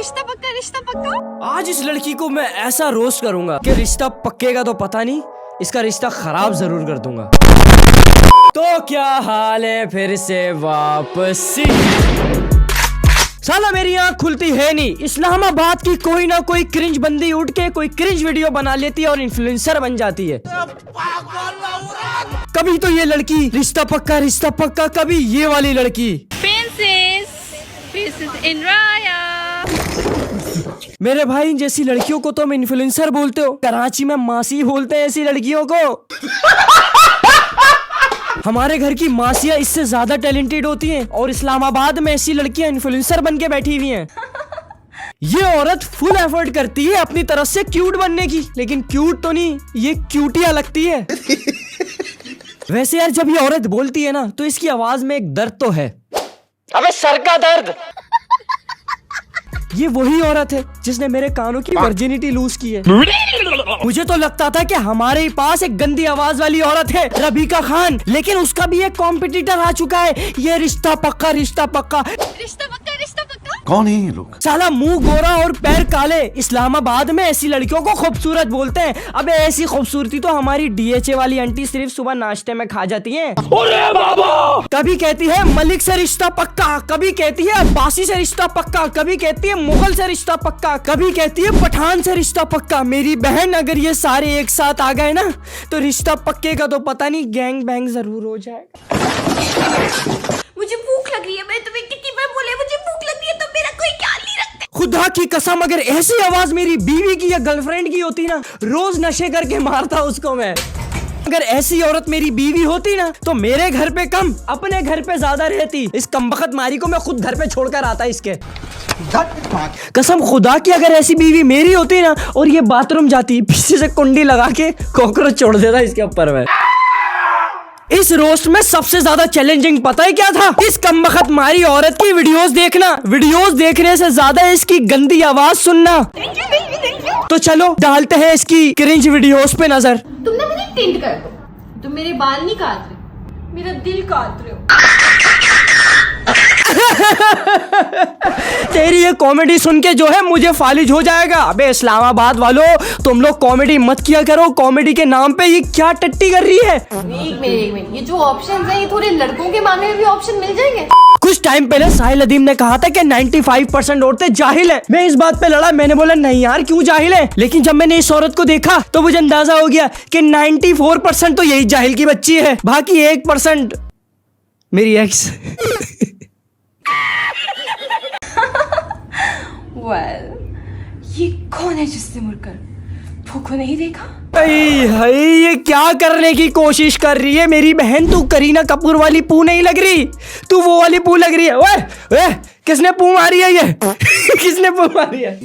रिश्ता पक्का रिश्ता पक्का। आज इस लड़की को मैं ऐसा रोस्ट करूंगा कि रिश्ता पक्केगा तो पता नहीं, इसका रिश्ता खराब जरूर कर दूंगा। तो क्या हाल है, फिर से वापसी। साला मेरी आँख खुलती है नहीं। इस्लामाबाद की कोई ना कोई क्रिंज बंदी उठ के कोई क्रिंज वीडियो बना लेती है और इन्फ्लुएंसर बन जाती है। कभी तो ये लड़की रिश्ता पक्का, कभी ये वाली लड़की Princess in Raya। मेरे भाई जैसी लड़कियों को तो हम इन्फ्लुएंसर बोलते हो, कराची में मासी बोलते हैं ऐसी लड़कियों को। हमारे घर की मासियां इससे ज्यादा टैलेंटेड होती हैं और इस्लामाबाद में ऐसी लड़कियां इन्फ्लुएंसर बन के बैठी हुई हैं। ये औरत फुल एफर्ट करती है अपनी तरफ से क्यूट बनने की, लेकिन क्यूट तो नहीं, ये क्यूटिया लगती है। वैसे यार जब ये औरत बोलती है ना तो इसकी आवाज में एक दर्द तो है। अबे सर का दर्द। ये वही औरत है जिसने मेरे कानों की वर्जिनिटी लूज की है। मुझे तो लगता था कि हमारे ही पास एक गंदी आवाज वाली औरत है, रबीका खान, लेकिन उसका भी एक कॉम्पिटिटर आ चुका है। ये रिश्ता पक्का रिश्ता पक्का। कौन है ये लोग? साला मुंह गोरा और पैर काले। इस्लामाबाद में ऐसी लड़कियों को खूबसूरत बोलते हैं। अबे ऐसी खूबसूरती तो हमारी डीएचए वाली आंटी सिर्फ सुबह नाश्ते में खा जाती हैं। अरे बाबा! कभी कहती है मलिक से रिश्ता पक्का, कभी कहती है अब्बासी से रिश्ता पक्का, कभी कहती है मुगल से रिश्ता पक्का, कभी कहती है पठान से रिश्ता पक्का। मेरी बहन अगर ये सारे एक साथ आ गए ना तो रिश्ता पक्के का तो पता नहीं गैंग बैंग जरूर हो जाएगा। मुझे भूख लग रही है, मैं तुम्हें कितनी बार बोले मुझे भूख लग रही है, तो मेरा कोई ख्याल नहीं रखते। खुदा की कसम अगर ऐसी आवाज मेरी बीवी की या गर्लफ्रेंड की होती ना, रोज नशे करके मारता उसको मैं। अगर ऐसी औरत मेरी बीवी होती ना तो मेरे घर पे कम अपने घर पे ज्यादा रहती। इस कमबख्त मारी को मैं खुद घर पे छोड़कर आता इसके। कसम खुदा की अगर ऐसी बीवी मेरी होती ना और ये बाथरूम जाती, पीछे से कुंडी लगा के कॉकरोच छोड़ देता इसके ऊपर में। इस रोस्ट में सबसे ज्यादा चैलेंजिंग पता है क्या था? इस कमबख्त मारी औरत की वीडियोस देखना, वीडियोस देखने से ज्यादा इसकी गंदी आवाज सुनना। तो चलो डालते हैं इसकी क्रिंज वीडियोस पे नजर। तुम ना मुझे टिंट कर दो, तुम मेरे बाल नहीं काट रहे, मेरा दिल काट रहे हो। तेरी ये कॉमेडी सुन के जो है मुझे फालिज हो जाएगा। अबे इस्लामाबाद वालों, तुम लोग कॉमेडी मत किया करो। कॉमेडी के नाम पे ये क्या टट्टी कर रही है? एक मिनट, ये जो ऑप्शन है ये थोड़े लड़कों के मामले में भी ऑप्शन मिल जाएंगे। कुछ टाइम पहले साहिल अदीम ने कहा था कि 95% औरतें जाहिल हैं। मैं इस बात पे लड़ा, मैंने बोला नहीं यार क्यों जाहिल है, लेकिन जब मैंने इस औरत को देखा तो मुझे अंदाजा हो गया कि 94% तो यही जाहिल की बच्ची है, बाकी 1% मेरी एक्स। ये कौन है जिसने मुड़कर भूखो नहीं देखा? हाय ये क्या करने की कोशिश कर रही है मेरी बहन? तू करीना कपूर वाली पू नहीं लग रही, तू वो वाली पू लग रही है। ओए किसने पू मारी है ये? किसने पू मारी है?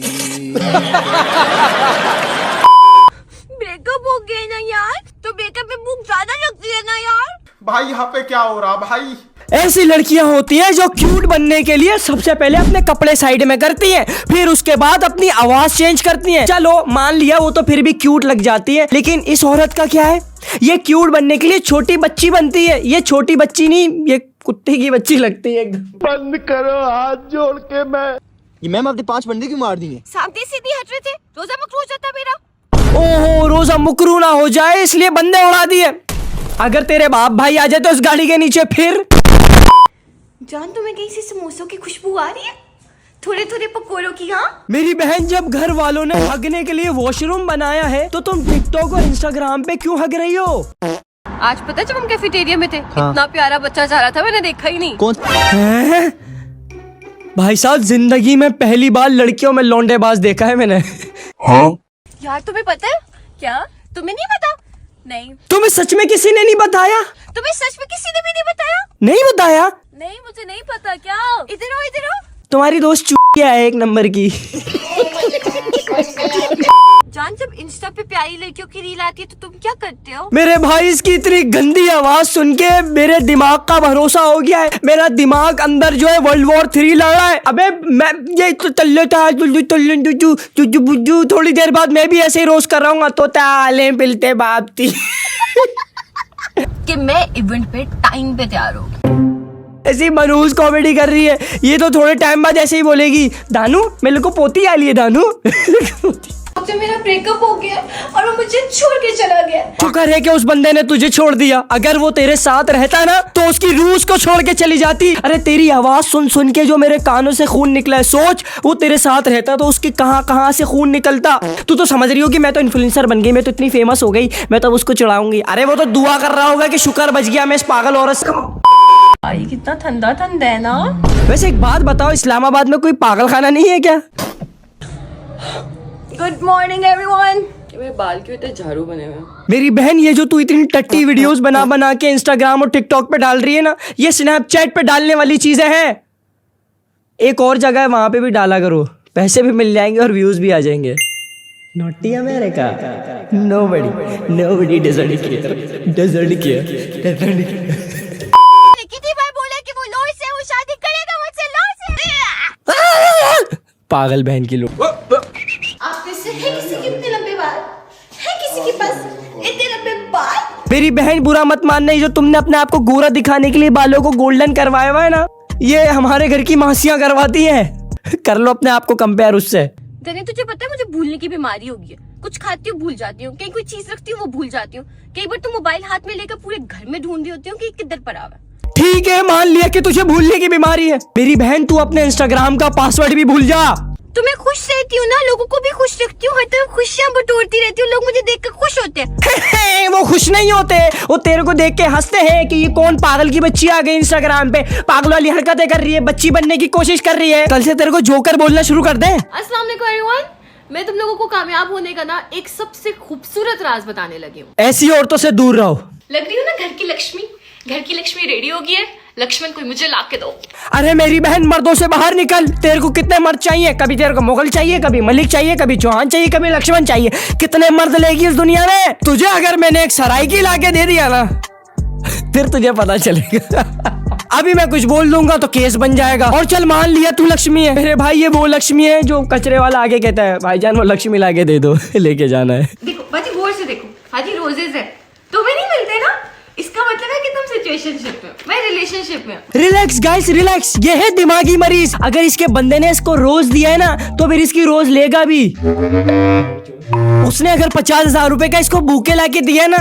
ब्रेकअप हो गया ना यार, तो ब्रेकअप में भूख ज्यादा लगती है ना यार। भाई यहाँ पे क्या हो रहा भाई? ऐसी लड़कियां होती हैं जो क्यूट बनने के लिए सबसे पहले अपने कपड़े साइड में करती हैं, फिर उसके बाद अपनी आवाज चेंज करती हैं। चलो मान लिया वो तो फिर भी क्यूट लग जाती है, लेकिन इस औरत का क्या है? ये क्यूट बनने के लिए छोटी बच्ची बनती है। ये छोटी बच्ची नहीं, ये कुत्ते की बच्ची लगती है। बंद करो हाथ जोड़ के। मैं ये मैम आपने 5 बंदे क्यों मार दिए? सामने सीधी हट रहे थे, रोजा मकरू हो जाता मेरा। ओहो रोजा मुकरू ना हो जाए इसलिए बंदे उड़ा दिए। अगर तेरे बाप भाई आ जाए तो इस गाड़ी के नीचे फिर। जान तुम्हें कहीं से समोसों की खुशबू आ रही है, थोड़े थोड़े पकोड़ों की। हाँ मेरी बहन, जब घर वालों ने हगने के लिए वॉशरूम बनाया है तो तुम टिकटॉक और इंस्टाग्राम पे क्यों हग रही हो? आज पता है जब हम कैफेटेरिया में थे, हाँ। इतना प्यारा बच्चा जा रहा था, मैंने देखा ही नहीं। कौन? हैं? भाई साहब जिंदगी में पहली बार लड़कियों में लौंडेबाज देखा है मैंने। हाँ यार तुम्हें पता है क्या? तुम्हें नहीं पता? नहीं। तुम्हें सच में किसी ने नहीं बताया? तुम्हें सच में किसी ने भी नहीं बताया? नहीं बताया? नहीं मुझे नहीं पता। क्या? इधर हो इधर हो। तुम्हारी दोस्त चूतिया है एक नंबर की। जान जब इंस्टा पे प्यारी लड़कियों की रील आती है तो तुम क्या करते हो? मेरे भाई इसकी इतनी गंदी आवाज सुन के मेरे दिमाग का भरोसा हो गया है। मेरा दिमाग अंदर जो है वर्ल्ड वॉर 3 लड़ रहा है। अबे मैं ये तो तल्ले था थोड़ी देर बाद मैं भी ऐसे ही रोज कर रहा हूँ तो ताले पिलते बाप थी। कि मैं इवेंट पे टाइम पे तैयार हो। ऐसी मनहूस कॉमेडी कर रही है। ये तो थोड़े टाइम बाद ऐसे ही बोलेगी, दानू मेरे को पोती आ लिए दानू। अब तो मेरा ब्रेकअप हो गया और वो मुझे छोड़ के चला गया। शुक्र है कि उस बंदे ने तुझे छोड़ दिया, अगर वो तेरे साथ रहता ना तो उसकी रूह को छोड़ के चली जाती। अरे तेरी आवाज सुन सुन के जो मेरे कानों से खून निकला है, सोच वो तेरे साथ रहता तो उसके कहां से खून निकलता। तू तो समझ रही हो कि मैं तो इन्फ्लुएंसर बन गई, मैं तो इतनी फेमस हो गई, मैं तो उसको चढ़ाऊंगी। अरे वो तो दुआ कर रहा होगा कि शुक्र बच गया मैं इस पागल औरत से। भाई कितना ठंडा ठंडा है ना। वैसे एक बात बताओ, इस्लामाबाद में कोई पागल खाना नहीं है क्या? Good morning everyone. मेरे बाल क्यों इतने झाड़ू बने हुए हैं? मेरी बहन, ये जो तू इतनी टट्टी वीडियोस बना बना के इंस्टाग्राम और टिकटॉक पे डाल रही है ना, ये स्नैपचैट पे डालने वाली चीजें हैं। एक और जगह है, वहां पे भी डाला करो, पैसे भी मिल जाएंगे और व्यूज भी आ जाएंगे। Naughty America, nobody doesn't care. कितनी बार बोला कि वो लॉ से, वो शादी करेगा मुझसे लॉ से। पागल बहन की लोग। आप में से है किसी के इतने लंबे बाल? है किसी के पास इतने लंबे बाल? मेरी बहन, बुरा मत मानना, ये जो तुमने अपने आप को गोरा दिखाने के लिए बालों को गोल्डन करवाया हुआ है ना, ये हमारे घर की मासियां करवाती हैं। कर लो अपने आप को कंपेयर उससे। दनी, तुझे पता है मुझे भूलने की बीमारी हो गई है। कुछ खाती हूँ भूल जाती हूँ, कहीं कोई चीज रखती हूँ वो भूल जाती हूँ। कई बार तो मोबाइल हाथ में लेकर पूरे घर में ढूंढ रही होती हूँ कि किधर पड़ा हुआ है। ठीक है, मान लिया कि तुझे भूलने की बीमारी है। मेरी बहन, तू अपने इंस्टाग्राम का पासवर्ड भी भूल जा। तो मैं खुश रहती हूँ ना, लोगों को भी खुश रखती हूँ, हर तरफ खुशियाँ बटोरती रहती हूँ, लोग मुझे देखकर खुश होते हैं। वो खुश नहीं होते, वो तेरे को देख के हंसते हैं कि ये कौन पागल की बच्ची आ गई इंस्टाग्राम पे, पागल वाली हरकतें कर रही है, बच्ची बनने की कोशिश कर रही है। कल से तेरे को जोकर बोलना शुरू कर दे। अस्सलाम वालेकुम एवरीवन, मैं तुम लोगों को कामयाब होने का ना एक सबसे खूबसूरत राज बताने लगी हूँ। ऐसी औरतों से दूर रहो। लग रही हूँ ना घर की लक्ष्मी। घर की लक्ष्मी रेडी हो गई है, लक्ष्मण कोई मुझे ला के दो। अरे मेरी बहन, मर्दों से बाहर निकल। तेरे को कितने मर्द चाहिए? कभी तेरे को मुगल चाहिए, कभी मलिक चाहिए, कभी चौहान चाहिए, कभी लक्ष्मण चाहिए। कितने मर्द लेगी इस दुनिया में? तुझे अगर मैंने एक सराइकी ला के दे दिया ना, फिर तुझे पता चलेगा। अभी मैं कुछ बोल दूंगा तो केस बन जाएगा। और चल, मान लिया तू लक्ष्मी है। मेरे भाई, ये वो लक्ष्मी है जो कचरे वाला आगे कहता है, भाईजान वो लक्ष्मी ला के दे दो, लेके जाना है। देखो बाजी, गौर से देखो, हाजी रोजेज है, तुम्हें नहीं मिलते ना, इसका मतलब है कि तुम सिचुएशनशिप में, मैं रिलेशनशिप में। Relax guys, relax. ये है दिमागी मरीज। अगर इसके बंदे ने इसको रोज दिया है ना, तो फिर इसकी रोज लेगा भी। उसने अगर 50,000 रुपए का इसको बूके लाके दिया ना,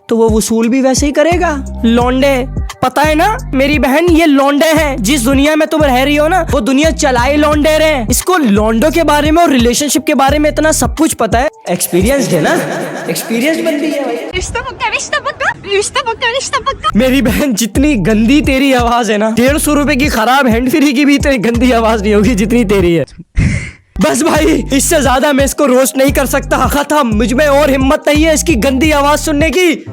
तो वो वसूल भी वैसे ही करेगा। लौंडे, पता है ना मेरी बहन, ये लौंडे हैं। जिस दुनिया में तुम रह रही हो ना, वो दुनिया चलाए लौंडे रहे। इसको लौंडों के बारे में और रिलेशनशिप के बारे में इतना सब कुछ पता है। एक्सपीरियंस है ना, एक्सपीरियंस बनती है। रिश्ता पक्का, रिश्ता पक्का, रिश्ता पक्का, रिश्ता पक्का। मेरी बहन, जितनी गंदी तेरी आवाज है ना, 150 रुपए की खराब हैंड फ्री की भी इतनी गंदी आवाज नहीं होगी जितनी तेरी है। बस भाई, इससे ज्यादा मैं इसको रोस्ट नहीं कर सकता। खत्म, मुझ में और हिम्मत नहीं है इसकी गंदी आवाज सुनने की।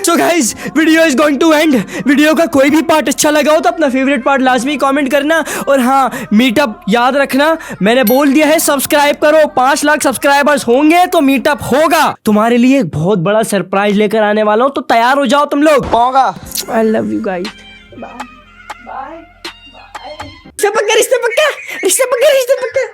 So guys, video is going to end. Video का कोई भी पार्ट अच्छा लगा हो तो अपना फेवरेट पार्ट लाजमी कमेंट करना। और हाँ, मीटअप याद रखना, मैंने बोल दिया है, सब्सक्राइब करो। 5 लाख सब्सक्राइबर्स होंगे तो मीटअप होगा। तुम्हारे लिए एक बहुत बड़ा सरप्राइज लेकर आने वाला हूँ, तो तैयार हो जाओ तुम लोग। होगा। I love you guys. Bye bye. रिश्ता पक्का, रिश्ता पक्का, रिश्ता पक्का, रिश्ता पक्का।